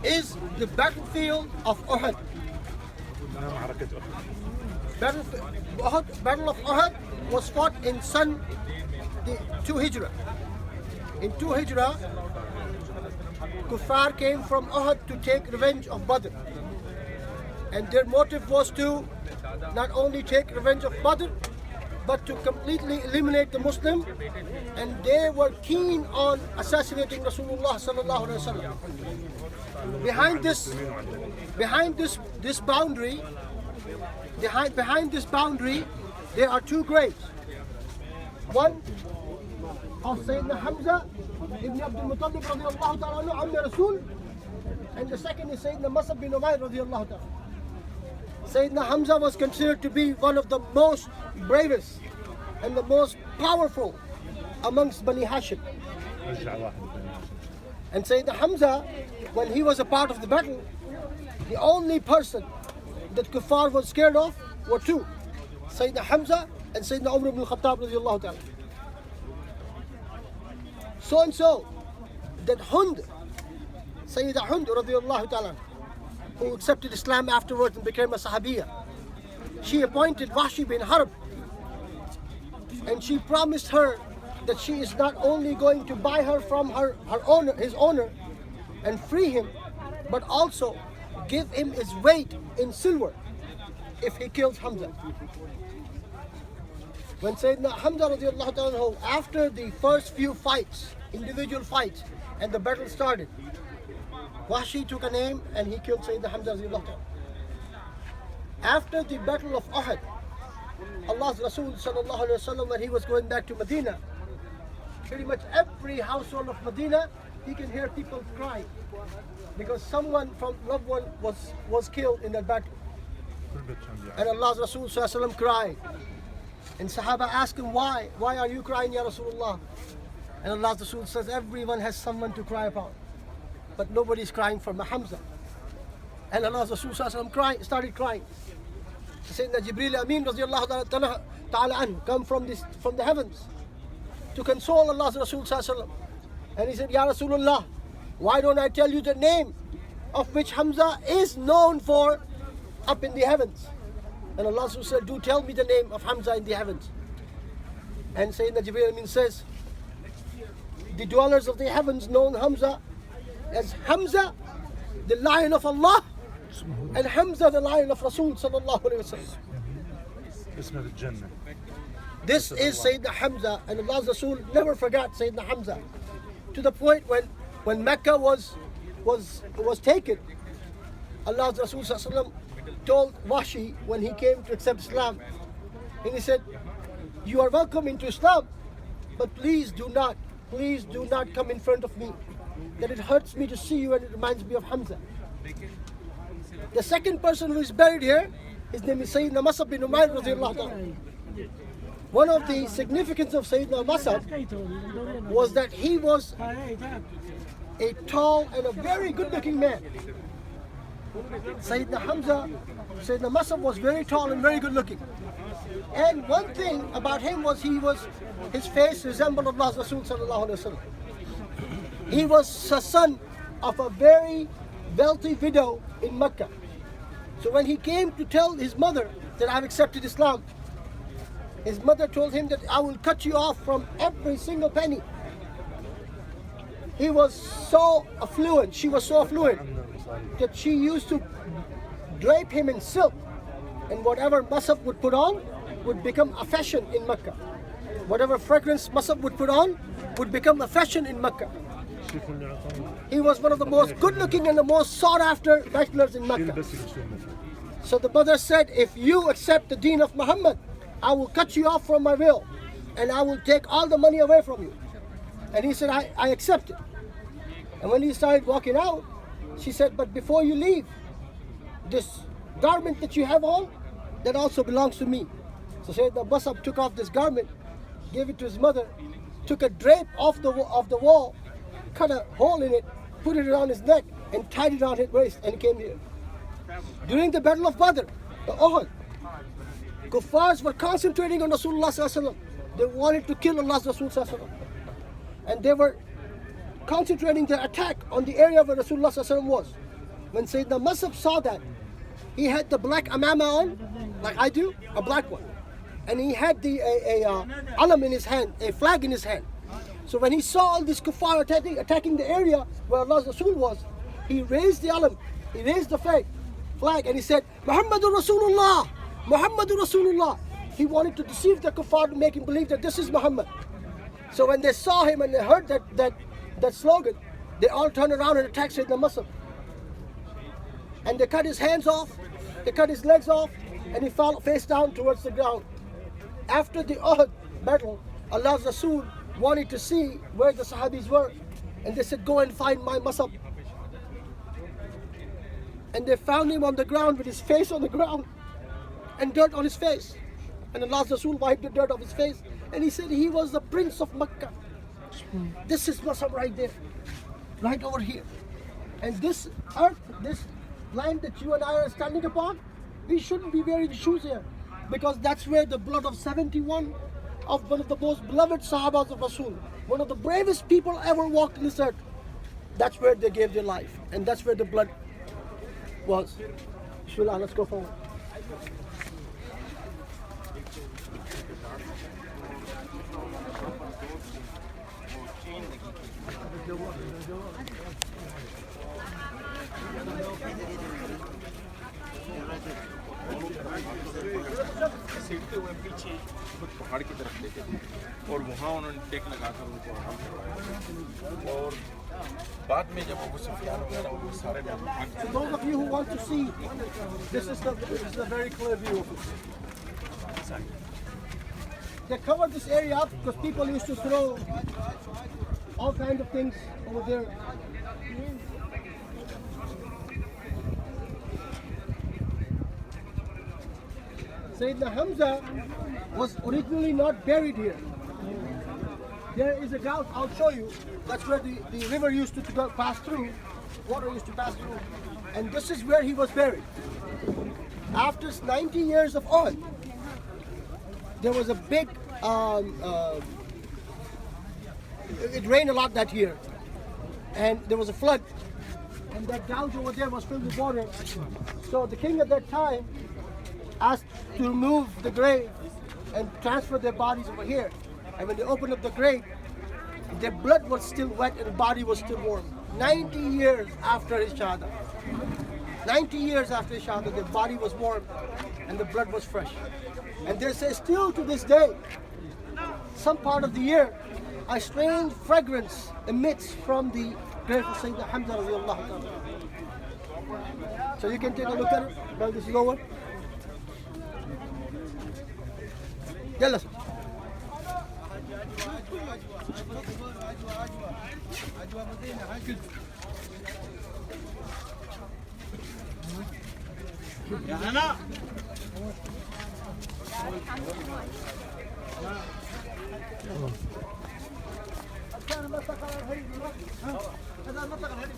is the battlefield of Uhud. Battle of Uhud was fought in 2 Hijrah. In 2 Hijrah, Kuffar came from Uhud to take revenge of Badr. And their motive was to not only take revenge of Badr, but to completely eliminate the Muslim, and they were keen on assassinating Rasulullah sallallahu alaihi wasallam. Behind this boundary, there are 2 graves. One of Sayyidina Hamza ibn Abdul Muttalib radiyallahu ta'ala anhu, Ammi Rasul, and the second is Sayyidina Mus'ab bin Umayr radiyallahu ta'ala. Sayyidina Hamza was considered to be one of the most bravest and the most powerful amongst Bani Hashim. And Sayyidina Hamza, when he was a part of the battle, the only person that Kuffar was scared of were 2. Sayyidina Hamza and Sayyidina Umar ibn al-Khattab radiyallahu ta'ala. So that Hund, Sayyida Hund radiyallahu ta'ala, who accepted Islam afterwards and became a Sahabiya, she appointed Wahshi bin Harb, and she promised her that she is not only going to buy her from his owner and free him, but also give him his weight in silver if he kills Hamza. When Sayyidina Hamza radiallahu ta'ala, after the first few fights, individual fights, and the battle started, Wahshi took an aim and he killed Sayyidina Hamza radiallahu ta'ala. After the battle of Uhud, Allah's Rasul sallallahu alayhi wa sallam, when he was going back to Medina, pretty much every household of Medina, he can hear people crying because someone from loved one was killed in that battle. And Allah's Rasul sallallahu alayhi wa sallam cried. And Sahaba asked him, why are you crying, Ya Rasulullah? And Allah's Rasul says, everyone has someone to cry about, but nobody's crying for Hamza. And Allah's Rasul sallallahu alayhi wa sallam started crying. Sayyidina Jibreel Amin radiallahu ta'ala anhu come from the heavens to console Allah's Rasul sallallahu alayhi wa sallam. And he said, Ya Rasulullah, why don't I tell you the name of which Hamza is known for up in the heavens? And Allah said, do tell me the name of Hamza in the heavens. And Sayyidina Jibreel Amin says, the dwellers of the heavens know Hamza as Hamza, the lion of Allah, and Hamza, the lion of Rasul sallallahu alayhi wa sallam. This is Sayyidina Hamza, and Allah's Rasul never forgot Sayyidina Hamza, to the point when Mecca was taken, Allah's Rasul sallallahu alayhi wa sallam told Wahshi when he came to accept Islam, and he said, you are welcome into Islam, but please do not come in front of me, that it hurts me to see you and it reminds me of Hamza. The second person who is buried here, his name is Sayyidina Mus'ab bin Umayr radiyallahu ta'ala. One of the significance of Sayyidina Mus'ab was that he was a tall and a very good looking man. Sayyidina Mus'ab was very tall and very good looking. And one thing about him was his face resembled Allah's Rasul sallallahu alayhi wa sallam. He was a son of a very wealthy widow in Mecca. So when he came to tell his mother that I've accepted Islam, his mother told him that I will cut you off from every single penny. He was so affluent, she was so affluent, that she used to drape him in silk, and whatever Mus'ab would put on would become a fashion in Mecca. Whatever fragrance Mus'ab would put on would become a fashion in Mecca. He was one of the most good looking and the most sought after bachelors in Mecca. So the mother said, if you accept the deen of Muhammad, I will cut you off from my will and I will take all the money away from you. And he said, I accept it. And when he started walking out, she said, but before you leave, this garment that you have on, that also belongs to me. So Sayyidina Mus'ab took off this garment, gave it to his mother, took a drape off the wall, cut a hole in it, put it around his neck, and tied it around his waist, and came here. During the battle of Badr, the Uhud, Kuffars were concentrating on Rasulullah sallallahu alaihi wasallam. They wanted to kill Allah's Rasul sallallahu alaihi wasallam. And they were concentrating their attack on the area where Rasulullah sallallahu alaihi wasallam was. when Sayyidina Musab saw that, he had the black amama on, like I do, a black one. And he had the alam in his hand, a flag in his hand. So when he saw all these kuffar attacking the area where Allah's Rasul was, he raised the alam, he raised the flag, and he said, Muhammadur Rasulullah, Muhammadur Rasulullah. He wanted to deceive the kuffar to make him believe that this is Muhammad. So when they saw him and they heard that slogan, they all turned around and attacked Sayyidina Musab. And they cut his hands off, they cut his legs off, and he fell face down towards the ground. After the Uhud battle, Allah's Rasul wanted to see where the Sahabis were. And they said, go and find my Musab. And they found him on the ground with his face on the ground and dirt on his face. And Allah's Rasul wiped the dirt off his face. And he said he was the prince of Makkah. This is Musab right there, right over here. And this earth, this land that you and I are standing upon, we shouldn't be wearing shoes here, because that's where the blood of 71 of one of the most beloved Sahabas of Rasul, one of the bravest people ever walked in this earth, that's where they gave their life, and that's where the blood was. Bismillah, let's go forward. सीखते हुए पीछे खुद पहाड़ की तरफ लेके और वहाँ उन्होंने टेक लगाकर उनको आराम करवाया और बाद में जब वो सुफियान वगैरह वो सारे So those of you who want to see, this is the very clear view of it. They covered this area up because people used to throw all kinds of things over there. Sayyidina Hamza was originally not buried here. There is a gulf, I'll show you. That's where the river used to pass through, water used to pass through. And this is where he was buried. After 90 years of Uhud, there was a big, it rained a lot that year. And there was a flood. And that gulf over there was filled with water. So the king at that time asked to remove the grave and transfer their bodies over here. And when they opened up the grave, their blood was still wet and the body was still warm. 90 years after his shahada. 90 years after his shahada, the body was warm and the blood was fresh. And they say still to this day, some part of the year, a strange fragrance emits from the grave of Sayyidina Hamza radiallahu ta'ala. So you can take a look at it. Well, this is over. يلا يا هنا كان ما استقر الهريب هذا ما استقر الهريب